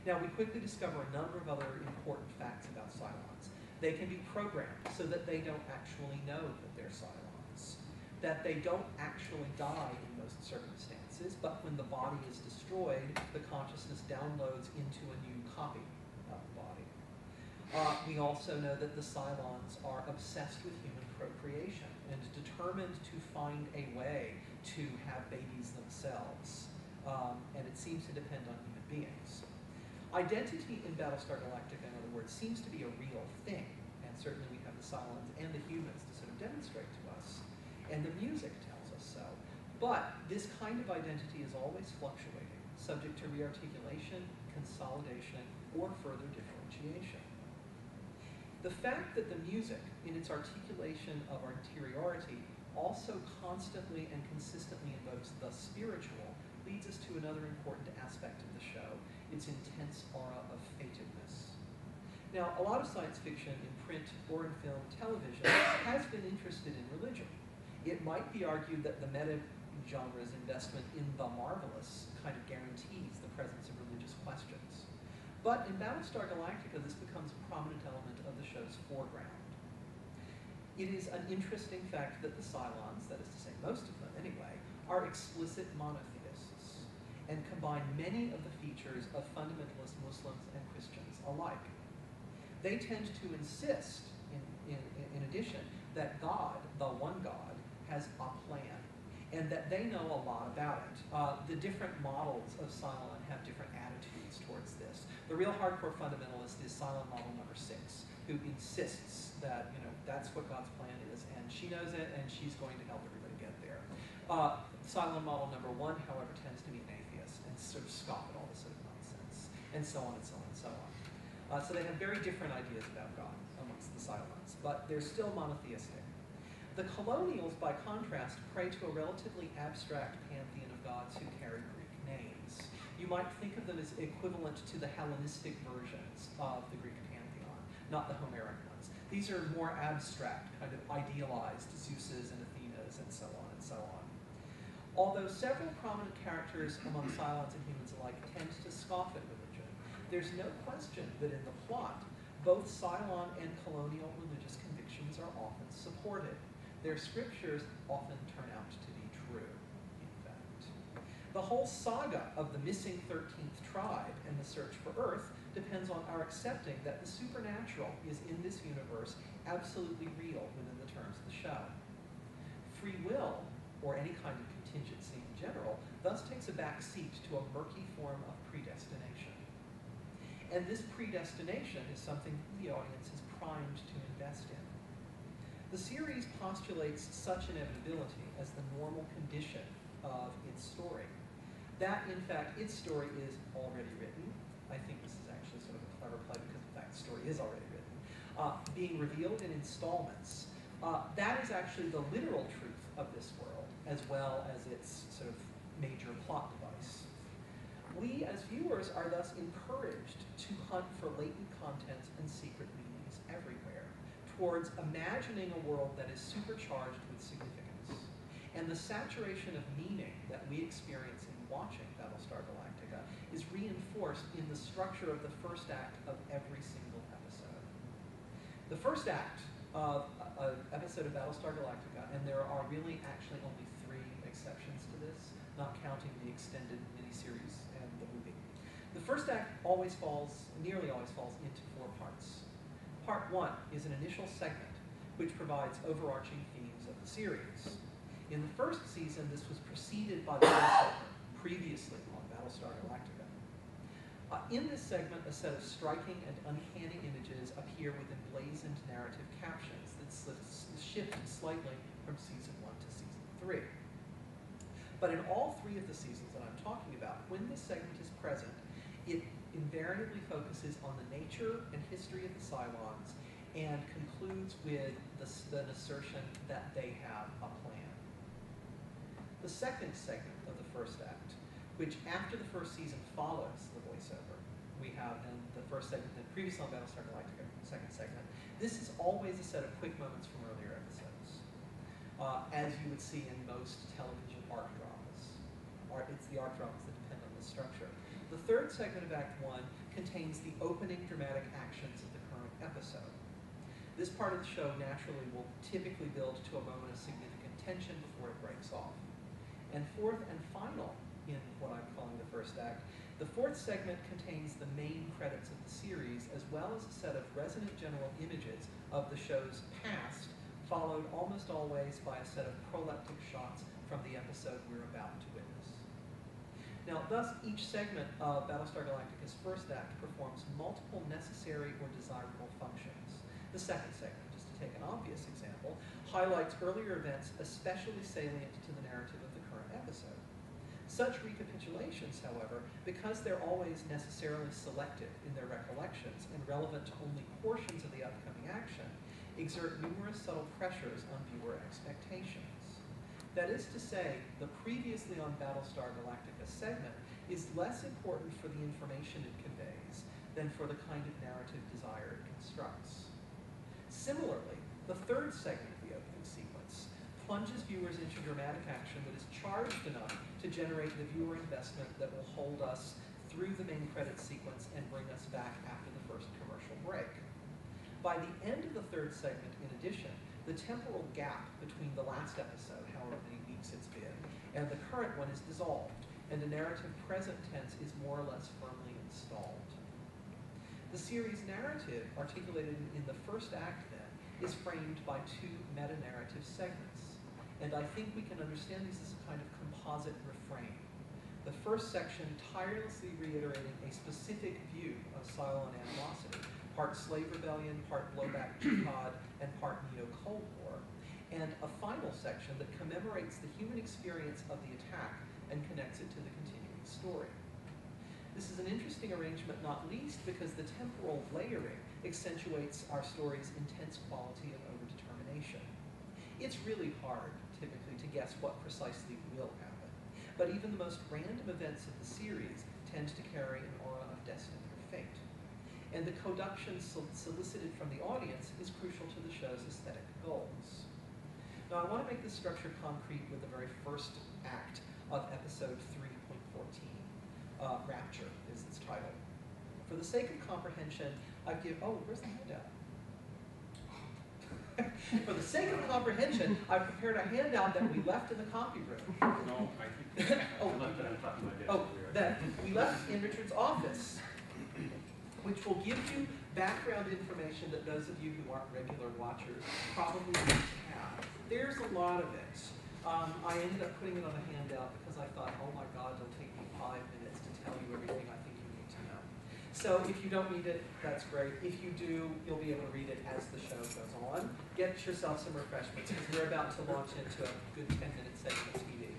Now, we quickly discover a number of other important facts about Cylons. They can be programmed so that they don't actually know that they're Cylons, that they don't actually die in most circumstances, but when the body is destroyed, the consciousness downloads into a new copy of the body. We also know that the Cylons are obsessed with human procreation and determined to find a way to have babies themselves, and it seems to depend on human beings. Identity in Battlestar Galactica, in other words, seems to be a real thing, and certainly we have the Cylons and the humans to sort of demonstrate to us, and the music tells us so. But this kind of identity is always fluctuating, subject to rearticulation, consolidation, or further differentiation. The fact that the music, in its articulation of interiority, also constantly and consistently invokes the spiritual leads us to another important aspect of the show, its intense aura of fatedness. Now, a lot of science fiction in print or in film, television, has been interested in religion. It might be argued that the meta-genre's investment in the marvelous kind of guarantees the presence of religious questions. But in Battlestar Galactica, this becomes a prominent element of the show's foreground. It is an interesting fact that the Cylons, that is to say most of them anyway, are explicit monotheists and combine many of the features of fundamentalist Muslims and Christians alike. They tend to insist, in addition, that God, the one God, has a plan, and that they know a lot about it. The different models of Cylon have different attitudes towards this. The real hardcore fundamentalist is Cylon model number 6, who insists that, that's what God's plan is, and she knows it, and she's going to help everybody get there. Cylon model number 1, however, tends to be an atheist and sort of scoff at all this sort of nonsense, and so on and so on and so on. So they have very different ideas about God amongst the Cylons, but they're still monotheistic. The Colonials, by contrast, pray to a relatively abstract pantheon of gods who carry Greek names. You might think of them as equivalent to the Hellenistic versions of the Greek pantheon, not the Homeric ones. These are more abstract, kind of idealized Zeuses and Athenas and so on and so on. Although several prominent characters among Cylons and humans alike tend to scoff at religion, there's no question that in the plot, both Cylon and colonial religious convictions are often supported. Their scriptures often turn out to be true, in fact. The whole saga of the missing 13th tribe and the search for Earth depends on our accepting that the supernatural is in this universe absolutely real within the terms of the show. Free will, or any kind of contingency in general, thus takes a back seat to a murky form of predestination. And this predestination is something the audience is primed to invest in. The series postulates such inevitability as the normal condition of its story. That, in fact, its story is already written. I think this is actually sort of a clever play because, in fact, the story is already written. Being revealed in installments. That is actually the literal truth of this world, as well as its sort of major plot device. We, as viewers, are thus encouraged to hunt for latent contents and secret meanings everywhere, towards imagining a world that is supercharged with significance. And the saturation of meaning that we experience in watching Battlestar Galactica is reinforced in the structure of the first act of every single episode. The first act of an episode of Battlestar Galactica, and there are really actually only 3 exceptions to this, not counting the extended miniseries and the movie. The first act nearly always falls into 4 parts. Part 1 is an initial segment which provides overarching themes of the series. In the first season, this was preceded by the segment previously on Battlestar Galactica. In this segment, a set of striking and uncanny images appear with emblazoned narrative captions that shift slightly from season 1 to season 3. But in all 3 of the seasons that I'm talking about, when this segment is present, it invariably focuses on the nature and history of the Cylons and concludes with the assertion that they have a plan. The second segment of the first act, which after the first season follows the voiceover, we have then the first segment, then previously on Battlestar Galactica, second segment. This is always a set of quick moments from earlier episodes, as you would see in most television arc dramas. It's the arc dramas that depend on this structure. The The third segment of Act 1 contains the opening dramatic actions of the current episode. This part of the show naturally will typically build to a moment of significant tension before it breaks off. And fourth and final in what I'm calling the first act, the fourth segment contains the main credits of the series, as well as a set of resonant general images of the show's past, followed almost always by a set of proleptic shots from the episode we're about to witness. Now, thus, each segment of Battlestar Galactica's first act performs multiple necessary or desirable functions. The second segment, just to take an obvious example, highlights earlier events especially salient to the narrative of the current episode. Such recapitulations, however, because they're always necessarily selective in their recollections and relevant to only portions of the upcoming action, exert numerous subtle pressures on viewer expectations. That is to say, the previously on Battlestar Galactica segment is less important for the information it conveys than for the kind of narrative desire it constructs. Similarly, the third segment of the opening sequence plunges viewers into dramatic action that is charged enough to generate the viewer investment that will hold us through the main credits sequence and bring us back after the first commercial break. By the end of the third segment, in addition, the temporal gap between the last episode, however many weeks it's been, and the current one is dissolved, and the narrative present tense is more or less firmly installed. The series' narrative, articulated in the first act, then, is framed by two meta-narrative segments, and I think we can understand these as a kind of composite refrain. The first section tirelessly reiterating a specific view of Cylon animosity, part slave rebellion, part blowback jihad, and part neo-Cold War, and a final section that commemorates the human experience of the attack and connects it to the continuing story. This is an interesting arrangement, not least because the temporal layering accentuates our story's intense quality of overdetermination. It's really hard, typically, to guess what precisely will happen, but even the most random events of the series tend to carry an aura of destiny or fate. And the coduction solicited from the audience is crucial to the show's aesthetic goals. Now, I want to make this structure concrete with the very first act of episode 3.14. Rapture is its title. For the sake of comprehension, where's the handout? For the sake of comprehension, I've prepared a handout that we left in the copy room. No, I think I left it on top of my desk. That we left in Richard's office, which will give you background information that those of you who aren't regular watchers probably need to have. There's a lot of it. I ended up putting it on a handout because I thought, oh my God, it'll take me 5 minutes to tell you everything I think you need to know. So if you don't need it, that's great. If you do, you'll be able to read it as the show goes on. Get yourself some refreshments because we're about to launch into a good 10-minute segment of TV.